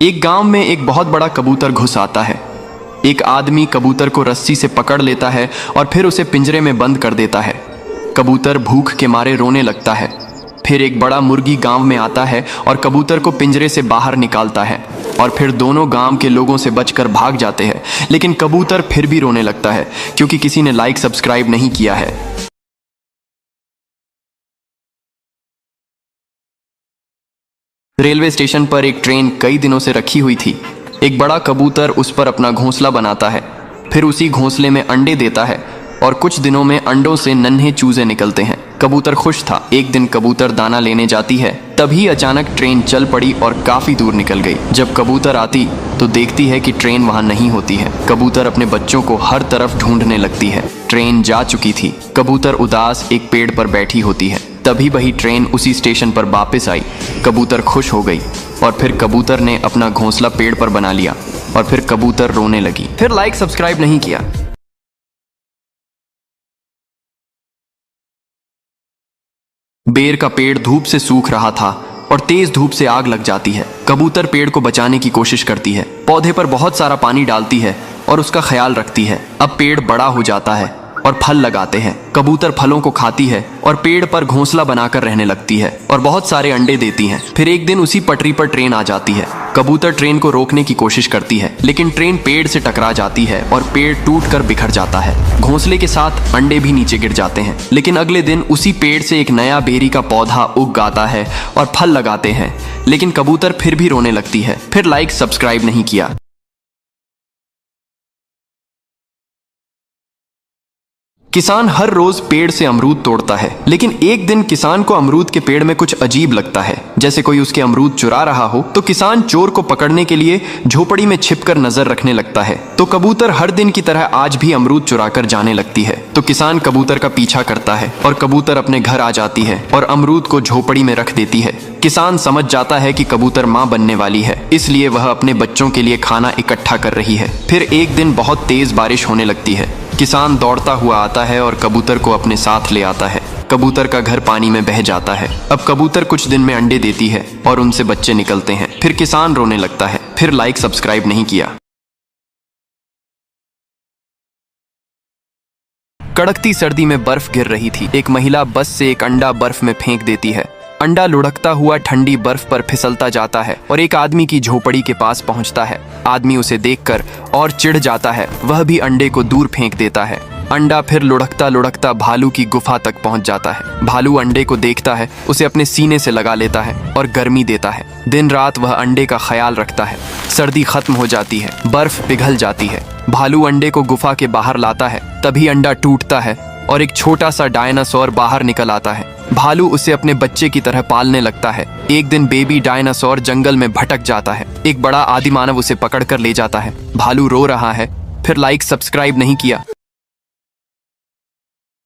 एक गांव में एक बहुत बड़ा कबूतर घुस आता है। एक आदमी कबूतर को रस्सी से पकड़ लेता है और फिर उसे पिंजरे में बंद कर देता है। कबूतर भूख के मारे रोने लगता है। फिर एक बड़ा मुर्गी गांव में आता है और कबूतर को पिंजरे से बाहर निकालता है और फिर दोनों गांव के लोगों से बचकर भाग जाते हैं। लेकिन कबूतर फिर भी रोने लगता है क्योंकि किसी ने लाइक सब्सक्राइब नहीं किया है। रेलवे स्टेशन पर एक ट्रेन कई दिनों से रखी हुई थी। एक बड़ा कबूतर उस पर अपना घोंसला बनाता है, फिर उसी घोंसले में अंडे देता है और कुछ दिनों में अंडों से नन्हे चूजे निकलते हैं। कबूतर खुश था। एक दिन कबूतर दाना लेने जाती है, तभी अचानक ट्रेन चल पड़ी और काफी दूर निकल गई। जब कबूतर आती तो देखती है कि ट्रेन वहां नहीं होती है। कबूतर अपने बच्चों को हर तरफ ढूंढने लगती है। ट्रेन जा चुकी थी। कबूतर उदास एक पेड़ पर बैठी होती है। तभी वही ट्रेन उसी स्टेशन पर वापस आई। कबूतर खुश हो गई और फिर कबूतर ने अपना घोंसला पेड़ पर बना लिया और फिर कबूतर रोने लगी। फिर लाइक सब्सक्राइब नहीं किया। बेर का पेड़ धूप से सूख रहा था और तेज धूप से आग लग जाती है। कबूतर पेड़ को बचाने की कोशिश करती है, पौधे पर बहुत सारा पानी डालती है और उसका ख्याल रखती है। अब पेड़ बड़ा हो जाता है और फल लगाते हैं। कबूतर फलों को खाती है और पेड़ पर घोंसला बनाकर रहने लगती है और बहुत सारे अंडे देती है। फिर एक दिन उसी पटरी पर ट्रेन आ जाती है। कबूतर ट्रेन को रोकने की कोशिश करती है, लेकिन ट्रेन पेड़ से टकरा जाती है और पेड़ टूटकर बिखर जाता है। घोंसले के साथ अंडे भी नीचे गिर जाते हैं। लेकिन अगले दिन उसी पेड़ से एक नया बेरी का पौधा उग आता है और फल लगाते हैं। लेकिन कबूतर फिर भी रोने लगती है। फिर लाइक सब्सक्राइब नहीं किया। किसान हर रोज पेड़ से अमरूद तोड़ता है, लेकिन एक दिन किसान को अमरूद के पेड़ में कुछ अजीब लगता है, जैसे कोई उसके अमरूद चुरा रहा हो। तो किसान चोर को पकड़ने के लिए झोपड़ी में छिपकर नजर रखने लगता है। तो कबूतर हर दिन की तरह आज भी अमरूद चुराकर जाने लगती है। तो किसान कबूतर का पीछा करता है और कबूतर अपने घर आ जाती है और अमरूद को झोपड़ी में रख देती है। किसान समझ जाता है कि कबूतर मां बनने वाली है, इसलिए वह अपने बच्चों के लिए खाना इकट्ठा कर रही है। फिर एक दिन बहुत तेज बारिश होने लगती है। किसान दौड़ता हुआ आता है और कबूतर को अपने साथ ले आता है। कबूतर का घर पानी में बह जाता है। अब कबूतर कुछ दिन में अंडे देती है और उनसे बच्चे निकलते हैं। फिर किसान रोने लगता है। फिर लाइक सब्सक्राइब नहीं किया। कड़कती सर्दी में बर्फ गिर रही थी। एक महिला बस से एक अंडा बर्फ में फेंक देती है। अंडा लुढ़कता हुआ ठंडी बर्फ पर फिसलता जाता है और एक आदमी की झोपड़ी के पास पहुंचता है। आदमी उसे देखकर और चिढ़ जाता है। वह भी अंडे को दूर फेंक देता है। अंडा फिर लुढ़कता लुढ़कता भालू की गुफा तक पहुंच जाता है। भालू अंडे को देखता है, उसे अपने सीने से लगा लेता है और गर्मी देता है। दिन रात वह अंडे का ख्याल रखता है। सर्दी खत्म हो जाती है, बर्फ पिघल जाती है। भालू अंडे को गुफा के बाहर लाता है। तभी अंडा टूटता है और एक छोटा सा डायनासोर बाहर निकल आता है। भालू उसे अपने बच्चे की तरह पालने लगता है। एक दिन बेबी डायनासोर जंगल में भटक जाता है। एक बड़ा आदिमानव उसे पकड़कर ले जाता है। भालू रो रहा है। फिर लाइक सब्सक्राइब नहीं किया।